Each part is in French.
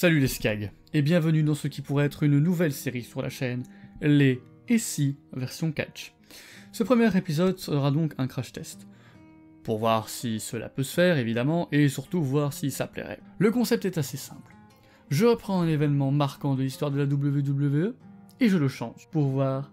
Salut les Skag, et bienvenue dans ce qui pourrait être une nouvelle série sur la chaîne, les Et si version catch. Ce premier épisode sera donc un crash test, pour voir si cela peut se faire évidemment, et surtout voir si ça plairait. Le concept est assez simple. Je reprends un événement marquant de l'histoire de la WWE, et je le change, pour voir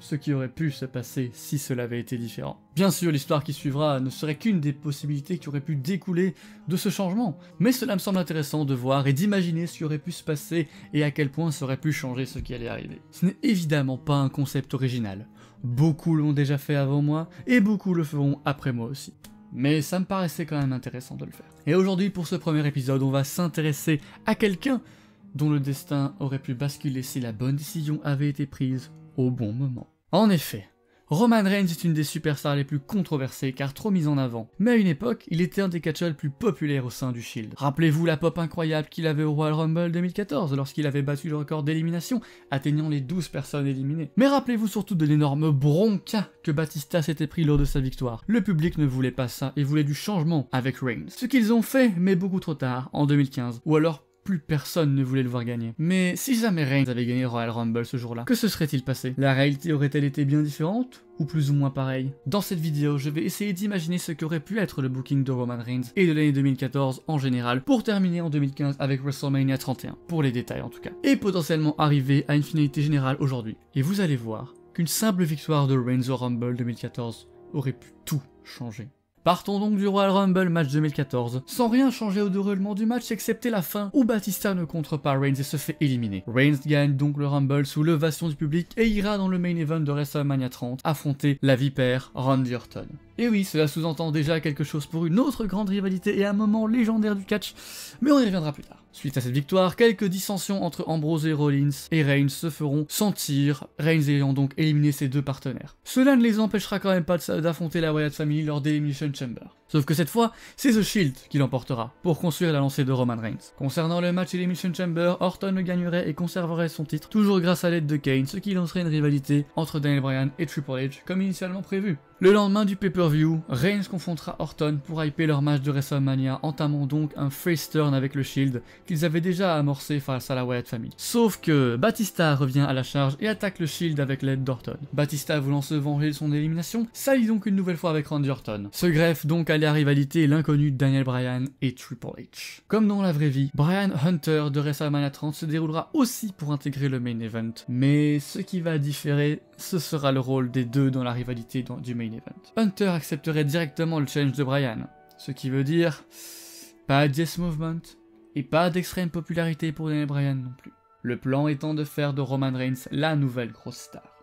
ce qui aurait pu se passer si cela avait été différent. Bien sûr, l'histoire qui suivra ne serait qu'une des possibilités qui aurait pu découler de ce changement, mais cela me semble intéressant de voir et d'imaginer ce qui aurait pu se passer et à quel point ça aurait pu changer ce qui allait arriver. Ce n'est évidemment pas un concept original, beaucoup l'ont déjà fait avant moi, et beaucoup le feront après moi aussi. Mais ça me paraissait quand même intéressant de le faire. Et aujourd'hui, pour ce premier épisode, on va s'intéresser à quelqu'un dont le destin aurait pu basculer si la bonne décision avait été prise au bon moment. En effet, Roman Reigns est une des superstars les plus controversées car trop mise en avant, mais à une époque, il était un des catcheurs les plus populaires au sein du Shield. Rappelez-vous la pop incroyable qu'il avait au Royal Rumble 2014 lorsqu'il avait battu le record d'élimination, atteignant les 12 personnes éliminées. Mais rappelez-vous surtout de l'énorme bronca que Batista s'était pris lors de sa victoire. Le public ne voulait pas ça et voulait du changement avec Reigns. Ce qu'ils ont fait, mais beaucoup trop tard, en 2015, ou alors plus personne ne voulait le voir gagner. Mais si jamais Reigns avait gagné Royal Rumble ce jour-là, que se serait-il passé? La réalité aurait-elle été bien différente? Ou plus ou moins pareil? Dans cette vidéo, je vais essayer d'imaginer ce qu'aurait pu être le booking de Roman Reigns et de l'année 2014 en général, pour terminer en 2015 avec WrestleMania 31, pour les détails en tout cas, et potentiellement arriver à une finalité générale aujourd'hui. Et vous allez voir qu'une simple victoire de Reigns au Rumble 2014 aurait pu tout changer. Partons donc du Royal Rumble match 2014, sans rien changer au déroulement du match excepté la fin où Batista ne contre pas Reigns et se fait éliminer. Reigns gagne donc le Rumble sous l'ovation du public et ira dans le main event de WrestleMania 30 affronter la vipère Randy Orton. Et oui, cela sous-entend déjà quelque chose pour une autre grande rivalité et un moment légendaire du catch, mais on y reviendra plus tard. Suite à cette victoire, quelques dissensions entre Ambrose et Rollins et Reigns se feront sentir, Reigns ayant donc éliminé ses deux partenaires. Cela ne les empêchera quand même pas d'affronter la Wyatt Family lors d'Elimination Chamber. Sauf que cette fois, c'est The Shield qui l'emportera, pour construire la lancée de Roman Reigns. Concernant le match Elimination Chamber, Orton gagnerait et conserverait son titre, toujours grâce à l'aide de Kane, ce qui lancerait une rivalité entre Daniel Bryan et Triple H, comme initialement prévu. Le lendemain du pay-per-view, Reigns confrontera Orton pour hyper leur match de WrestleMania, entamant donc un face turn avec le Shield qu'ils avaient déjà amorcé face à la Wyatt Family. Sauf que Batista revient à la charge et attaque le Shield avec l'aide d'Orton. Batista, voulant se venger de son élimination, s'allie donc une nouvelle fois avec Randy Orton. Se greffe donc à la rivalité l'inconnu Daniel Bryan et Triple H. Comme dans la vraie vie, Bryan Hunter de WrestleMania 30 se déroulera aussi pour intégrer le main event. Mais ce qui va différer, ce sera le rôle des deux dans la rivalité du main event. Hunter accepterait directement le challenge de Bryan, ce qui veut dire pas de Yes Movement et pas d'extrême popularité pour Daniel Bryan non plus. Le plan étant de faire de Roman Reigns la nouvelle grosse star.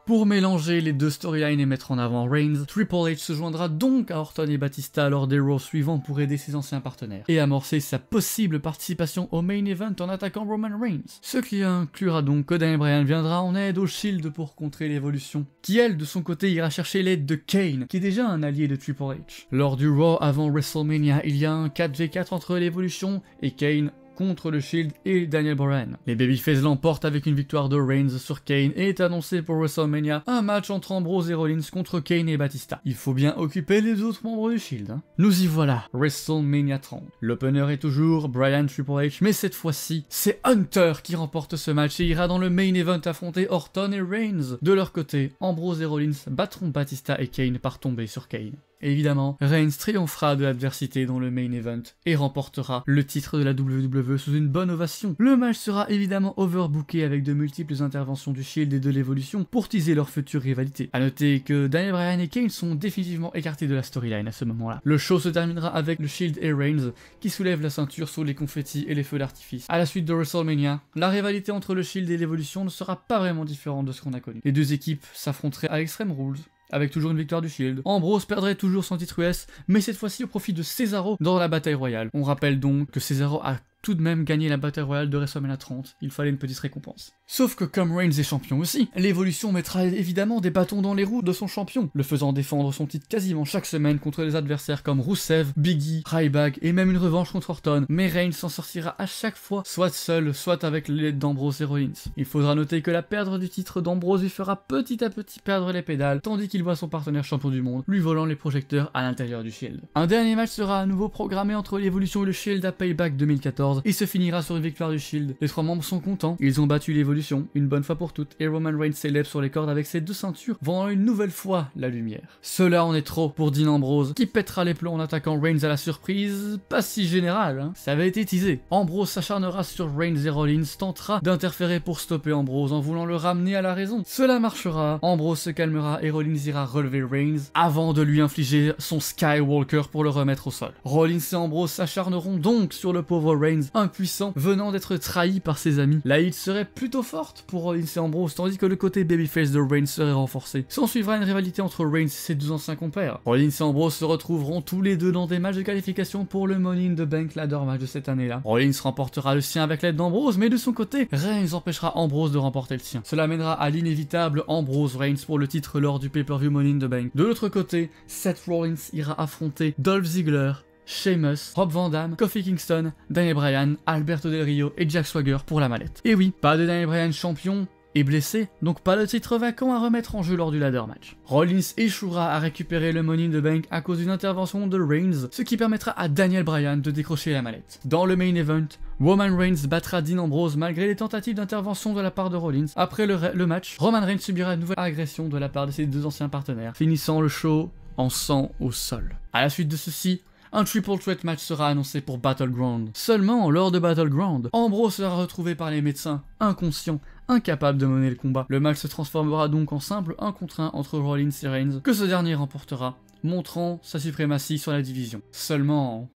Pour mélanger les deux storylines et mettre en avant Reigns, Triple H se joindra donc à Orton et Batista lors des Raw suivants pour aider ses anciens partenaires, et amorcer sa possible participation au main event en attaquant Roman Reigns. Ce qui inclura donc que Daniel Bryan viendra en aide au Shield pour contrer l'évolution, qui elle de son côté ira chercher l'aide de Kane, qui est déjà un allié de Triple H. Lors du Raw avant WrestleMania, il y a un 4v4 entre l'évolution et Kane contre le Shield et Daniel Bryan. Les Babyface l'emportent avec une victoire de Reigns sur Kane et est annoncé pour WrestleMania un match entre Ambrose et Rollins contre Kane et Batista. Il faut bien occuper les autres membres du Shield. Nous y voilà, WrestleMania 30. L'opener est toujours Bryan Triple H, mais cette fois-ci, c'est Hunter qui remporte ce match et ira dans le main event affronter Orton et Reigns. De leur côté, Ambrose et Rollins battront Batista et Kane par tomber sur Kane. Évidemment, Reigns triomphera de l'adversité dans le main event et remportera le titre de la WWE sous une bonne ovation. Le match sera évidemment overbooké avec de multiples interventions du Shield et de l'évolution pour teaser leur future rivalité. A noter que Daniel Bryan et Kane sont définitivement écartés de la storyline à ce moment-là. Le show se terminera avec le Shield et Reigns qui soulèvent la ceinture sous les confettis et les feux d'artifice. À la suite de WrestleMania, la rivalité entre le Shield et l'évolution ne sera pas vraiment différente de ce qu'on a connu. Les deux équipes s'affronteraient à Extreme Rules, avec toujours une victoire du Shield. Ambrose perdrait toujours son titre US, mais cette fois-ci au profit de Cesaro dans la bataille royale. On rappelle donc que Cesaro a tout de même gagné la bataille royale de WrestleMania 30, il fallait une petite récompense. Sauf que comme Reigns est champion aussi, l'évolution mettra évidemment des bâtons dans les roues de son champion, le faisant défendre son titre quasiment chaque semaine contre des adversaires comme Rusev, Big E, Ryback et même une revanche contre Orton, mais Reigns s'en sortira à chaque fois, soit seul, soit avec l'aide d'Ambrose et Rollins. Il faudra noter que la perte du titre d'Ambrose lui fera petit à petit perdre les pédales, tandis qu'il voit son partenaire champion du monde lui volant les projecteurs à l'intérieur du Shield. Un dernier match sera à nouveau programmé entre l'évolution et le Shield à Payback 2014, 14, il se finira sur une victoire du Shield. Les 3 membres sont contents, ils ont battu l'évolution, une bonne fois pour toutes, et Roman Reigns s'élève sur les cordes avec ses 2 ceintures, vendant une nouvelle fois la lumière. Cela en est trop pour Dean Ambrose, qui pètera les plombs en attaquant Reigns à la surprise, pas si générale, hein. Ça avait été teasé. Ambrose s'acharnera sur Reigns et Rollins, tentera d'interférer pour stopper Ambrose en voulant le ramener à la raison. Cela marchera, Ambrose se calmera et Rollins ira relever Reigns avant de lui infliger son Skywalker pour le remettre au sol. Rollins et Ambrose s'acharneront donc sur le pauvre Reigns, impuissant, venant d'être trahi par ses amis. La hit serait plutôt forte pour Rollins et Ambrose, tandis que le côté babyface de Reigns serait renforcé. S'en suivra une rivalité entre Reigns et ses 2 anciens compères. Rollins et Ambrose se retrouveront tous les deux dans des matchs de qualification pour le Money in the Bank ladder match de cette année-là. Rollins remportera le sien avec l'aide d'Ambrose, mais de son côté, Reigns empêchera Ambrose de remporter le sien. Cela mènera à l'inévitable Ambrose Reigns pour le titre lors du pay-per-view Money in the Bank. De l'autre côté, Seth Rollins ira affronter Dolph Ziggler, Sheamus, Rob Van Dam, Kofi Kingston, Daniel Bryan, Alberto Del Rio et Jack Swagger pour la mallette. Et oui, pas de Daniel Bryan champion et blessé, donc pas de titre vacant à remettre en jeu lors du ladder match. Rollins échouera à récupérer le Money in the Bank à cause d'une intervention de Reigns, ce qui permettra à Daniel Bryan de décrocher la mallette. Dans le main event, Roman Reigns battra Dean Ambrose malgré les tentatives d'intervention de la part de Rollins. Après le match, Roman Reigns subira une nouvelle agression de la part de ses 2 anciens partenaires, finissant le show en sang au sol. À la suite de ceci, un triple threat match sera annoncé pour Battleground. Seulement, lors de Battleground, Ambrose sera retrouvé par les médecins, inconscient, incapable de mener le combat. Le match se transformera donc en simple 1 contre 1 entre Rollins et Reigns, que ce dernier remportera, montrant sa suprématie sur la division. Seulement...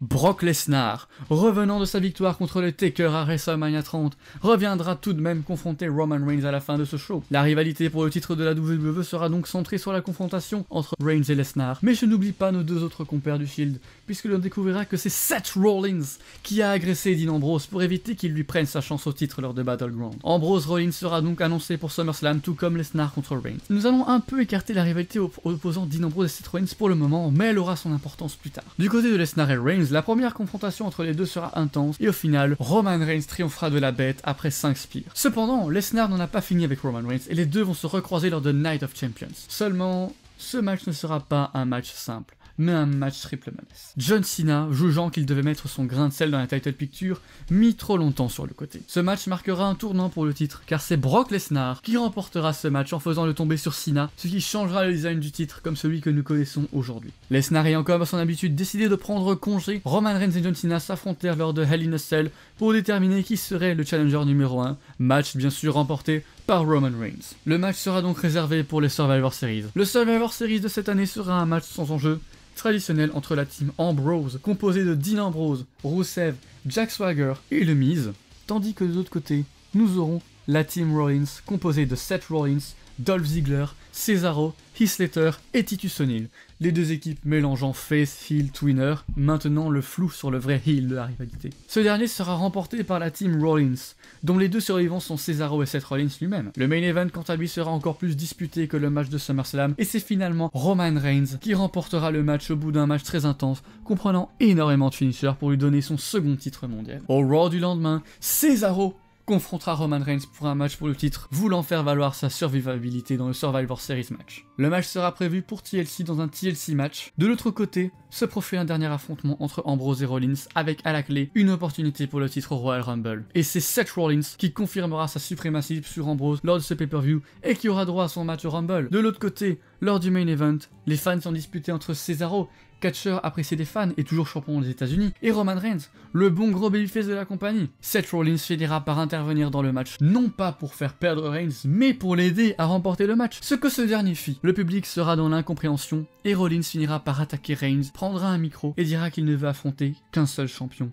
Brock Lesnar, revenant de sa victoire contre le Taker à WrestleMania 30, reviendra tout de même confronter Roman Reigns à la fin de ce show. La rivalité pour le titre de la WWE sera donc centrée sur la confrontation entre Reigns et Lesnar, mais je n'oublie pas nos 2 autres compères du Shield, puisque l'on découvrira que c'est Seth Rollins qui a agressé Dean Ambrose pour éviter qu'il lui prenne sa chance au titre lors de Battleground. Ambrose Rollins sera donc annoncé pour SummerSlam, tout comme Lesnar contre Reigns. Nous allons un peu écarter la rivalité opposant Dean Ambrose et Seth Rollins pour le moment, mais elle aura son importance plus tard. Du côté de Lesnar et Reigns, la première confrontation entre les deux sera intense, et au final, Roman Reigns triomphera de la bête après 5 spears. Cependant, Lesnar n'en a pas fini avec Roman Reigns, et les deux vont se recroiser lors de Night of Champions. Seulement, ce match ne sera pas un match simple, mais un match triple menace. John Cena, jugeant qu'il devait mettre son grain de sel dans la title picture, mit trop longtemps sur le côté. Ce match marquera un tournant pour le titre, car c'est Brock Lesnar qui remportera ce match en faisant le tomber sur Cena, ce qui changera le design du titre comme celui que nous connaissons aujourd'hui. Lesnar ayant comme à son habitude décidé de prendre congé, Roman Reigns et John Cena s'affrontèrent lors de Hell in a Cell pour déterminer qui serait le challenger numéro 1, match bien sûr remporté par Roman Reigns. Le match sera donc réservé pour les Survivor Series. Le Survivor Series de cette année sera un match sans enjeu, traditionnel entre la team Ambrose, composée de Dean Ambrose, Rusev, Jack Swagger et The Miz, tandis que de l'autre côté, nous aurons la team Rollins, composée de Seth Rollins, Dolph Ziggler, Cesaro, Heath Slater et Titus O'Neil. Les 2 équipes mélangeant face, heel, twinner, maintenant le flou sur le vrai heel de la rivalité. Ce dernier sera remporté par la team Rollins, dont les 2 survivants sont Cesaro et Seth Rollins lui-même. Le main event quant à lui sera encore plus disputé que le match de SummerSlam, et c'est finalement Roman Reigns qui remportera le match au bout d'un match très intense, comprenant énormément de finishers pour lui donner son second titre mondial. Au Raw du lendemain, Cesaro confrontera Roman Reigns pour un match pour le titre, voulant faire valoir sa survivabilité dans le Survivor Series match. Le match sera prévu pour TLC dans un TLC match. De l'autre côté, se profile un dernier affrontement entre Ambrose et Rollins, avec à la clé une opportunité pour le titre Royal Rumble. Et c'est Seth Rollins qui confirmera sa suprématie sur Ambrose lors de ce pay-per-view et qui aura droit à son match au Rumble. De l'autre côté, lors du main event, les fans sont disputés entre Cesaro, catcheur apprécié des fans et toujours champion des États-Unis, et Roman Reigns, le bon gros babyface de la compagnie. Seth Rollins finira par intervenir dans le match, non pas pour faire perdre Reigns, mais pour l'aider à remporter le match, ce que ce dernier fit. Le public sera dans l'incompréhension, et Rollins finira par attaquer Reigns, prendra un micro et dira qu'il ne veut affronter qu'un seul champion,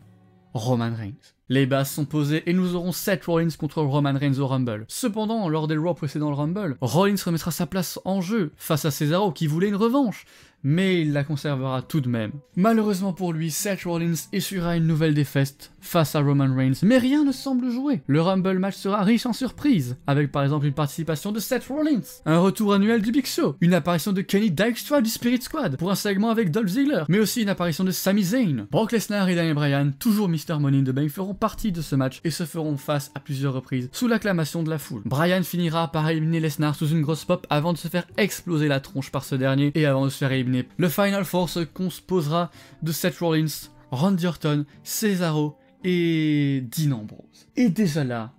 Roman Reigns. Les bases sont posées et nous aurons Seth Rollins contre Roman Reigns au Rumble. Cependant, lors des Raw précédents le Rumble, Rollins remettra sa place en jeu face à Cesaro qui voulait une revanche, mais il la conservera tout de même. Malheureusement pour lui, Seth Rollins essuiera une nouvelle défaite face à Roman Reigns, mais rien ne semble jouer. Le Rumble match sera riche en surprises, avec par exemple une participation de Seth Rollins, un retour annuel du Big Show, une apparition de Kenny Dykstra du Spirit Squad pour un segment avec Dolph Ziggler, mais aussi une apparition de Sami Zayn. Brock Lesnar et Daniel Bryan, toujours Mr. Money in the Bank, feront partie de ce match et se feront face à plusieurs reprises, sous l'acclamation de la foule. Bryan finira par éliminer Lesnar sous une grosse pop avant de se faire exploser la tronche par ce dernier et avant de se faire éliminer éliminé. Le Final Four se composera de Seth Rollins, Randy Orton, Cesaro et Dean Ambrose. Et déjà là,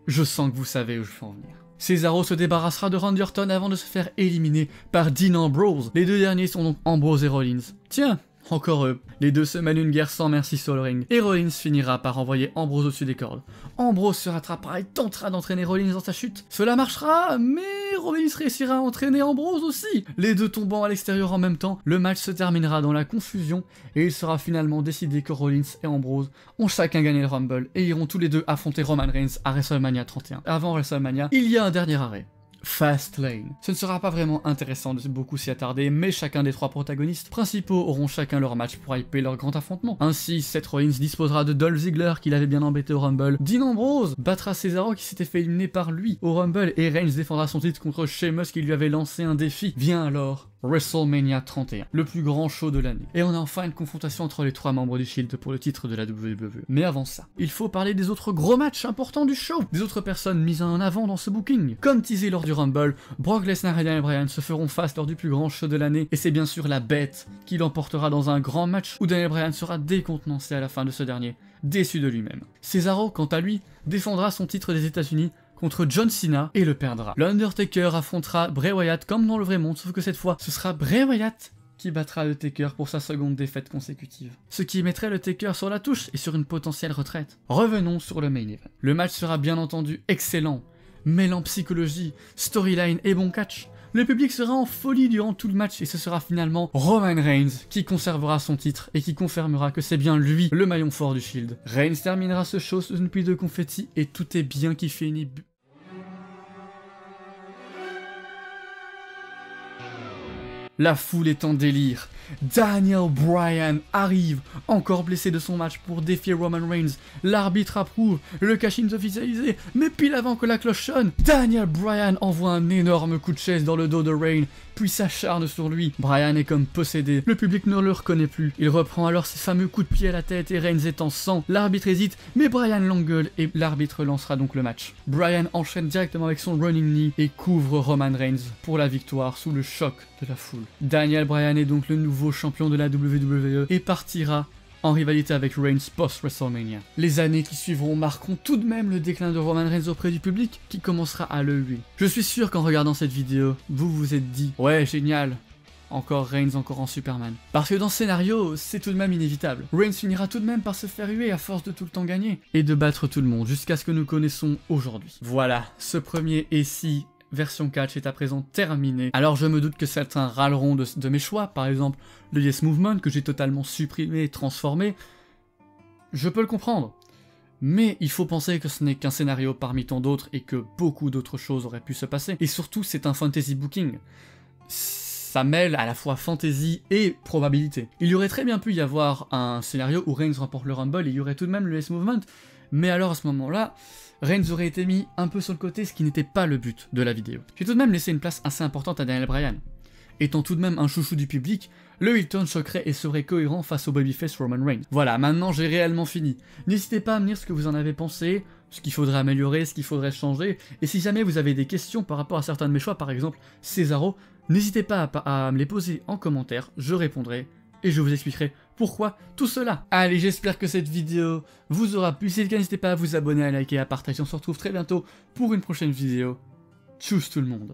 je sens que vous savez où je veux en venir. Cesaro se débarrassera de Randy Orton avant de se faire éliminer par Dean Ambrose. Les deux derniers sont donc Ambrose et Rollins. Tiens, encore eux. Les deux se mènent une guerre sans merci sur le ring. Et Rollins finira par envoyer Ambrose au-dessus des cordes. Ambrose se rattrapera et tentera d'entraîner Rollins dans sa chute. Cela marchera, mais Rollins réussira à entraîner Ambrose aussi. Les deux tombant à l'extérieur en même temps, le match se terminera dans la confusion et il sera finalement décidé que Rollins et Ambrose ont chacun gagné le Rumble et iront tous les deux affronter Roman Reigns à WrestleMania 31. Avant WrestleMania, il y a un dernier arrêt. Fastlane. Ce ne sera pas vraiment intéressant de beaucoup s'y attarder, mais chacun des trois protagonistes principaux auront chacun leur match pour hyper leur grand affrontement. Ainsi, Seth Rollins disposera de Dolph Ziggler qui l'avait bien embêté au Rumble, Dean Ambrose battra Cesaro qui s'était fait éliminer par lui au Rumble, et Reigns défendra son titre contre Sheamus qui lui avait lancé un défi. Vient alors WrestleMania 31, le plus grand show de l'année. Et on a enfin une confrontation entre les trois membres du Shield pour le titre de la WWE. Mais avant ça, il faut parler des autres gros matchs importants du show, des autres personnes mises en avant dans ce booking. Comme teasé lors du Rumble, Brock Lesnar et Daniel Bryan se feront face lors du plus grand show de l'année, et c'est bien sûr la bête qui l'emportera dans un grand match où Daniel Bryan sera décontenancé à la fin de ce dernier, déçu de lui-même. Cesaro, quant à lui, défendra son titre des États-Unis contre John Cena et le perdra. L'Undertaker affrontera Bray Wyatt comme dans le vrai monde, sauf que cette fois, ce sera Bray Wyatt qui battra le Taker pour sa seconde défaite consécutive. Ce qui mettrait le Taker sur la touche et sur une potentielle retraite. Revenons sur le main event. Le match sera bien entendu excellent, mêlant psychologie, storyline et bon catch. Le public sera en folie durant tout le match et ce sera finalement Roman Reigns qui conservera son titre et qui confirmera que c'est bien lui le maillon fort du Shield. Reigns terminera ce show sous une pluie de confettis et tout est bien qui finit. La foule est en délire. Daniel Bryan arrive, encore blessé de son match pour défier Roman Reigns. L'arbitre approuve, le cash-in est officialisé, mais pile avant que la cloche sonne, Daniel Bryan envoie un énorme coup de chaise dans le dos de Reigns, puis s'acharne sur lui. Bryan est comme possédé, le public ne le reconnaît plus. Il reprend alors ses fameux coups de pied à la tête et Reigns est en sang. L'arbitre hésite, mais Bryan l'engueule et l'arbitre lancera donc le match. Bryan enchaîne directement avec son running knee et couvre Roman Reigns pour la victoire sous le choc de la foule. Daniel Bryan est donc le nouveau champion de la WWE et partira en rivalité avec Reigns post-WrestleMania. Les années qui suivront marqueront tout de même le déclin de Roman Reigns auprès du public qui commencera à le huer. Je suis sûr qu'en regardant cette vidéo, vous vous êtes dit « Ouais, génial, encore Reigns, encore en Superman ». Parce que dans ce scénario, c'est tout de même inévitable. Reigns finira tout de même par se faire huer à force de tout le temps gagner et de battre tout le monde jusqu'à ce que nous connaissons aujourd'hui. Voilà, ce premier et si version catch est à présent terminée. Alors je me doute que certains râleront de mes choix, par exemple le Yes Movement que j'ai totalement supprimé et transformé. Je peux le comprendre. Mais il faut penser que ce n'est qu'un scénario parmi tant d'autres et que beaucoup d'autres choses auraient pu se passer. Et surtout c'est un fantasy booking. Ça mêle à la fois fantasy et probabilité. Il y aurait très bien pu y avoir un scénario où Reigns remporte le Rumble et il y aurait tout de même le Yes Movement. Mais alors à ce moment-là, Reigns aurait été mis un peu sur le côté, ce qui n'était pas le but de la vidéo. J'ai tout de même laissé une place assez importante à Daniel Bryan. Étant tout de même un chouchou du public, le heel turn choquerait et serait cohérent face au babyface Roman Reigns. Voilà, maintenant j'ai réellement fini. N'hésitez pas à me dire ce que vous en avez pensé, ce qu'il faudrait améliorer, ce qu'il faudrait changer, et si jamais vous avez des questions par rapport à certains de mes choix, par exemple Cesaro, n'hésitez pas à me les poser en commentaire, je répondrai, et je vous expliquerai pourquoi tout cela. Allez, j'espère que cette vidéo vous aura plu. Si c'est le cas, n'hésitez pas à vous abonner, à liker, à partager. On se retrouve très bientôt pour une prochaine vidéo. Tchuss tout le monde.